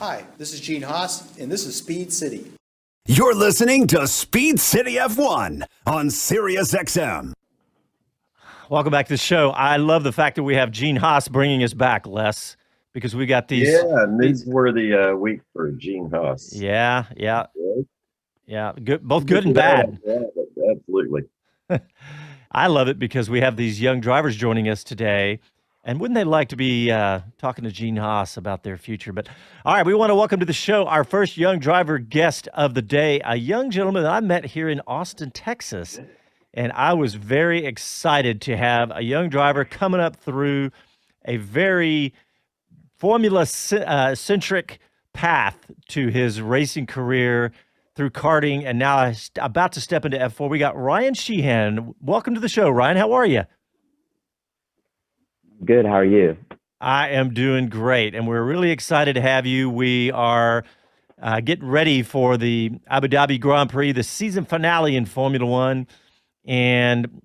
Hi, this is Gene Haas, and this is Speed City. You're listening to Speed City F1 on Sirius XM. Welcome back to the show. I love the fact that we have Gene Haas bringing us back, Les, because we got these. Yeah, newsworthy week for Gene Haas. Yeah. Good, both good and bad. Yeah, absolutely. I love it because we have these young drivers joining us today. And wouldn't they like to be talking to Gene Haas about their future? But all right, we want to welcome to the show our first young driver guest of the day, a young gentleman that I met here in Austin, Texas. And I was very excited to have a young driver coming up through a very formula-centric path to his racing career through karting, and now about to step into F4. We got Ryan Shehan. Welcome to the show, Ryan. How are you? Good. How are you? I am doing great, and we're really excited to have you. We are getting ready for the Abu Dhabi Grand Prix, the season finale in Formula One, and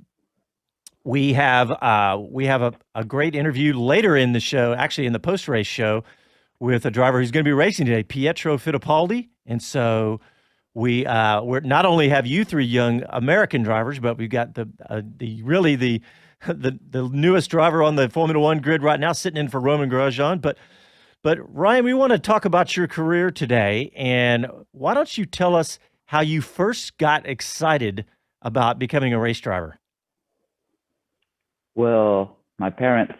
we have a great interview later in the show, actually in the post-race show, with a driver who's going to be racing today, Pietro Fittipaldi. And so we're not only have you three young American drivers, but we've got the newest driver on the Formula One grid right now, sitting in for Roman Grosjean. But Ryan, we want to talk about your career today, and why don't you tell us how you first got excited about becoming a race driver? Well, my parents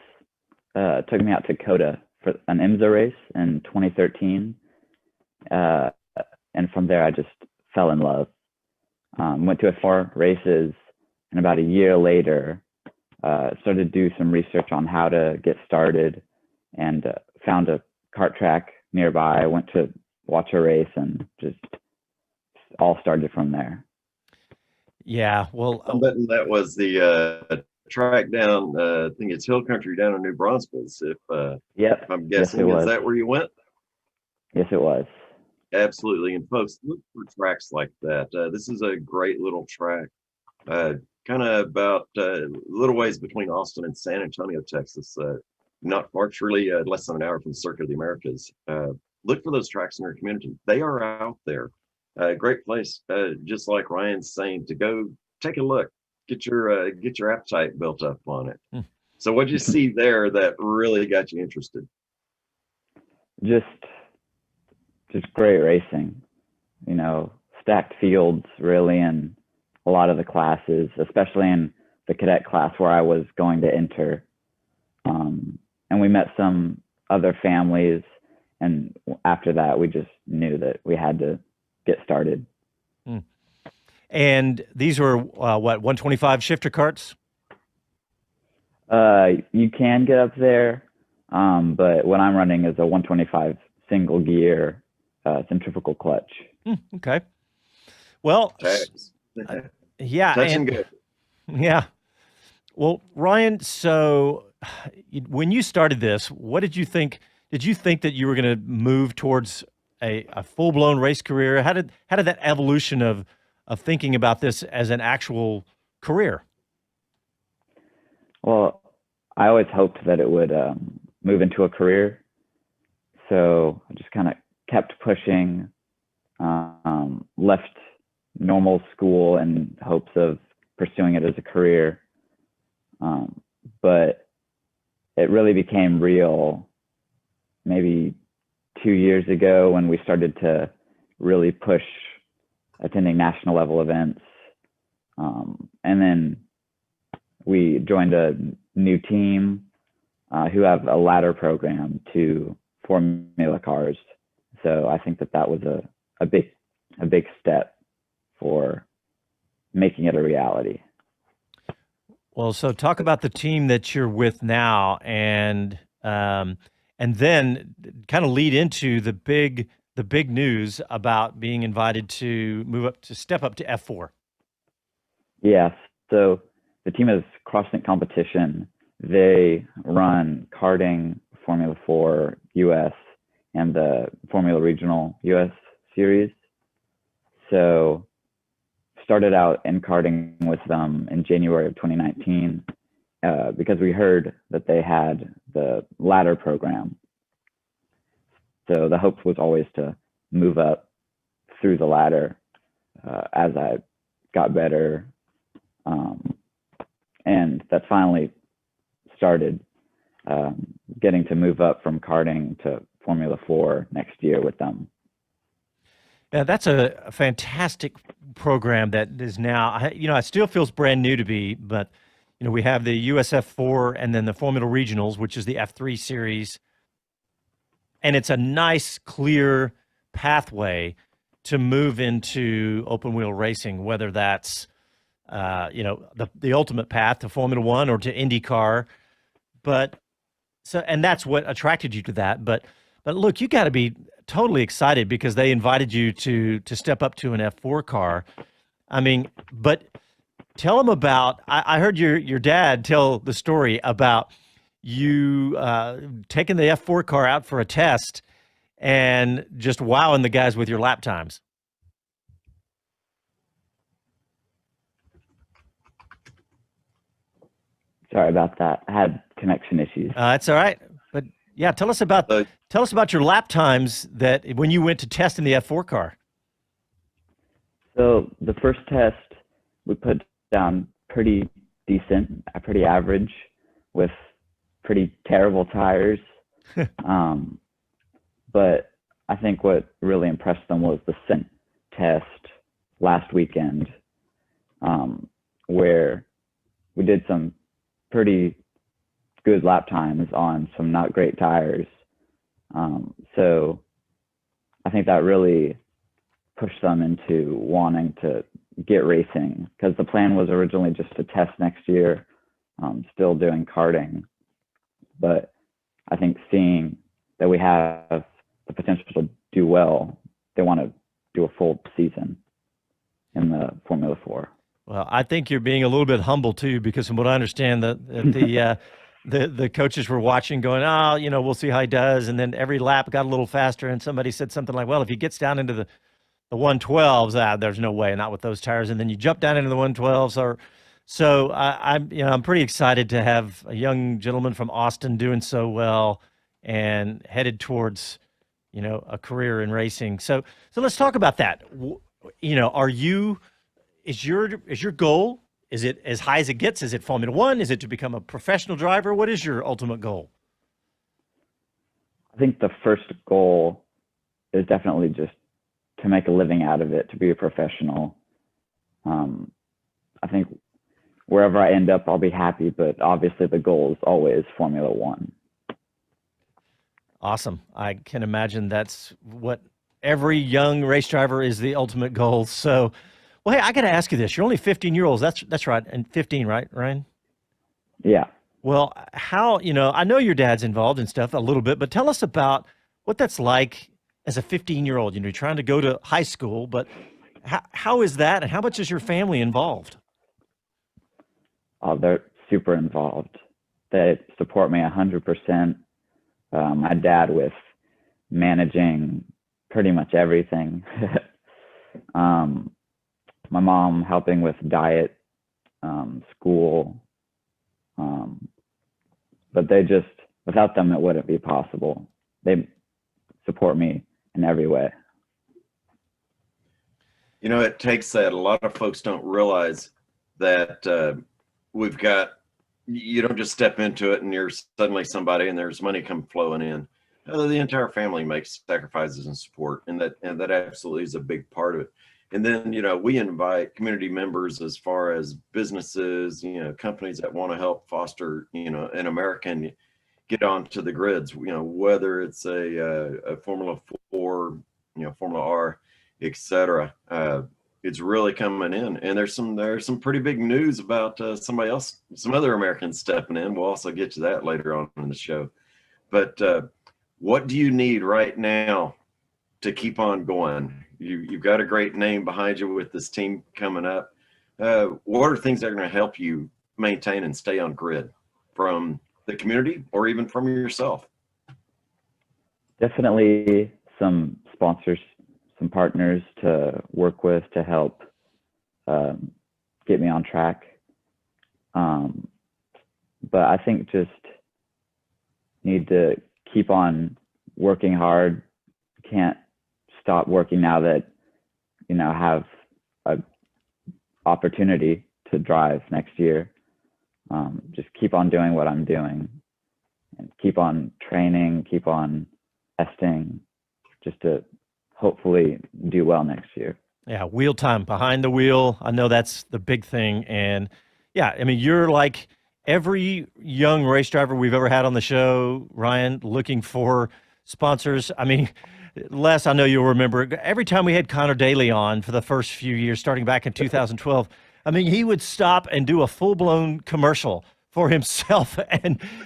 took me out to COTA for an IMSA race in 2013, and from there I just fell in love. Went to 4 races, and about a year later, started to do some research on how to get started, and found a kart track nearby. I went to watch a race, and just all started from there. Yeah, well, Betting that was the track down. I think it's Hill Country down in New Braunfels. If I'm guessing, yes, is that where you went? Yes, it was. Absolutely. And folks, look for tracks like that. This is a great little track, kind of about a little ways between Austin and San Antonio, Texas. Not far, truly less than an hour from Circuit of the Americas. Look for those tracks in your community. They are out there. Great place, just like Ryan's saying, to go take a look, get your appetite built up on it. So what'd you see there that really got you interested? Just great racing, stacked fields really in a lot of the classes, especially in the cadet class where I was going to enter. And we met some other families, and after that we just knew that we had to get started. And these were what, 125 shifter karts? You can get up there, but what I'm running is a 125 single gear centrifugal clutch. Okay. Well, yeah. Touching good. Yeah. Well, Ryan, so when you started this, what did you think? Did you think that you were going to move towards a full-blown race career? How did that evolution of thinking about this as an actual career? Well, I always hoped that it would move into a career. So I just kind of kept pushing, left normal school in hopes of pursuing it as a career. But it really became real maybe 2 years ago when we started to really push attending national level events. And then we joined a new team who have a ladder program to formula cars. So I think that was a big step for making it a reality. Well, so talk about the team that you're with now, and then kind of lead into the big news about being invited to step up to F4. Yeah. So the team is CrossFit Competition. They run karting, Formula 4 US, and the Formula Regional US series. So started out in karting with them in January of 2019 because we heard that they had the ladder program. So the hope was always to move up through the ladder as I got better. And that finally started, getting to move up from karting to Formula 4 next year with them. Yeah, that's a fantastic program that is now, it still feels brand new to me, but, we have the USF4 and then the Formula Regionals, which is the F3 series. And it's a nice, clear pathway to move into open wheel racing, whether that's, the ultimate path to Formula One or to IndyCar. And that's what attracted you to that. But look, you got to be totally excited because they invited you to step up to an F4 car. I mean, but tell them about, I heard your dad tell the story about you taking the F4 car out for a test and just wowing the guys with your lap times. Sorry about that. I had connection issues. That's all right. But yeah, tell us about your lap times that when you went to test in the F4 car. So the first test, we put down pretty decent, pretty average, with pretty terrible tires. But I think what really impressed them was the scent test last weekend, where we did some pretty good lap times on some not great tires. So I think that really pushed them into wanting to get racing, because the plan was originally just to test next year, still doing karting. But I think seeing that we have the potential to do well, they want to do a full season in the Formula 4. Well, I think you're being a little bit humble too, because from what I understand, the coaches were watching, going, we'll see how he does, and then every lap got a little faster, and somebody said something like, well, if he gets down into the 112s, there's no way, not with those tires, and then you jump down into the 112s, so I'm pretty excited to have a young gentleman from Austin doing so well and headed towards a career in racing. So let's talk about that. Is your goal, is it as high as it gets? Is it Formula One? Is it to become a professional driver? What is your ultimate goal? I think the first goal is definitely just to make a living out of it, to be a professional. I think wherever I end up, I'll be happy, but obviously the goal is always Formula One. Awesome. I can imagine that's what every young race driver is, the ultimate goal. So, well, hey, I got to ask you this. You're only 15-year-olds. That's right. And 15, right, Ryan? Yeah. Well, how, I know your dad's involved in stuff a little bit, but tell us about what that's like as a 15-year-old. You're trying to go to high school, but how is that, and how much is your family involved? Oh, they're super involved. They support me 100%. My dad with managing pretty much everything. My mom helping with diet, school. But without them, it wouldn't be possible. They support me in every way. It takes that. A lot of folks don't realize that you don't just step into it and you're suddenly somebody and there's money come flowing in. The entire family makes sacrifices and support, and that absolutely is a big part of it. And then, we invite community members as far as businesses, companies that want to help foster, an American get onto the grids, whether it's a Formula 4, Formula R, et cetera. It's really coming in, and there's some pretty big news about some other Americans stepping in. We'll also get to that later on in the show. But what do you need right now to keep on going? You've got a great name behind you with this team coming up. What are things that are going to help you maintain and stay on grid from the community or even from yourself? Definitely some sponsors, some partners to work with to help get me on track. But I think just need to keep on working hard, can't stop working now that, I have a opportunity to drive next year. Just keep on doing what I'm doing and keep on training, keep on testing, just to hopefully do well next year. Yeah, wheel time behind the wheel. I know that's the big thing. And yeah, I mean, you're like every young race driver we've ever had on the show, Ryan, looking for sponsors. I mean, Les, I know you'll remember every time we had Connor Daly on for the first few years, starting back in 2012, I mean, he would stop and do a full-blown commercial for himself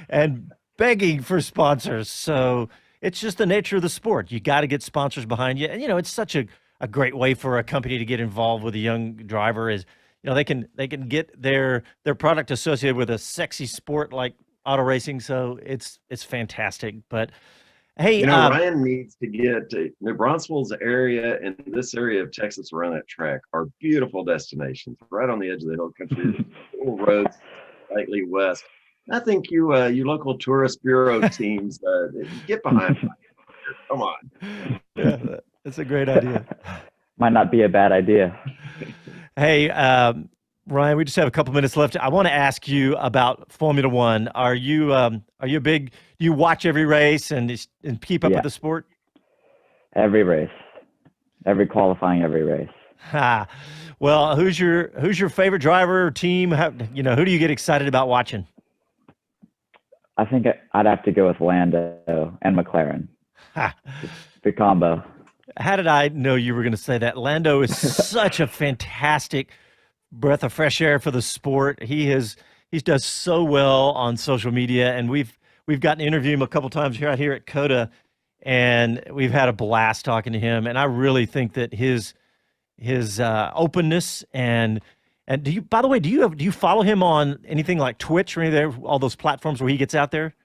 and begging for sponsors. So it's just the nature of the sport. You got to get sponsors behind you. And, it's such a great way for a company to get involved with a young driver is, they can get their product associated with a sexy sport like auto racing. So it's fantastic. But hey, Ryan needs to get New Braunfels area and this area of Texas around that track are beautiful destinations right on the edge of the hill country, little roads slightly west. I think you local tourist bureau teams get behind. Come on. Yeah, that's a great idea. Might not be a bad idea. Hey, Ryan, we just have a couple minutes left. I want to ask you about Formula One. Are you a big? Do you watch every race and keep up with the sport? Every race, every qualifying, every race. Ha. Well, who's your favorite driver or team? Who do you get excited about watching? I think I'd have to go with Lando and McLaren. Ha. The combo. How did I know you were going to say that? Lando is such a fantastic breath of fresh air for the sport. He does so well on social media, and we've gotten to interview him a couple times out here at COTA, and we've had a blast talking to him. And I really think that his openness and do you, by the way, do you follow him on anything like Twitch or any of all those platforms where he gets out there?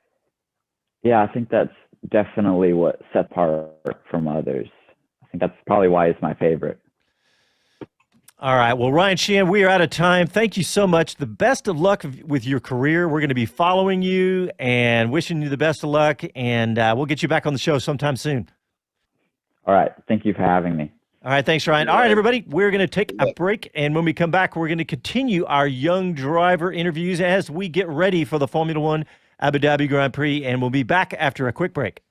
Yeah, I think that's definitely what sets apart from others. I think that's probably why he's my favorite. All right. Well, Ryan Shehan, we are out of time. Thank you so much. The best of luck with your career. We're going to be following you and wishing you the best of luck, and we'll get you back on the show sometime soon. All right. Thank you for having me. All right. Thanks, Ryan. All right, everybody. We're going to take a break, and when we come back, we're going to continue our young driver interviews as we get ready for the Formula One Abu Dhabi Grand Prix, and we'll be back after a quick break.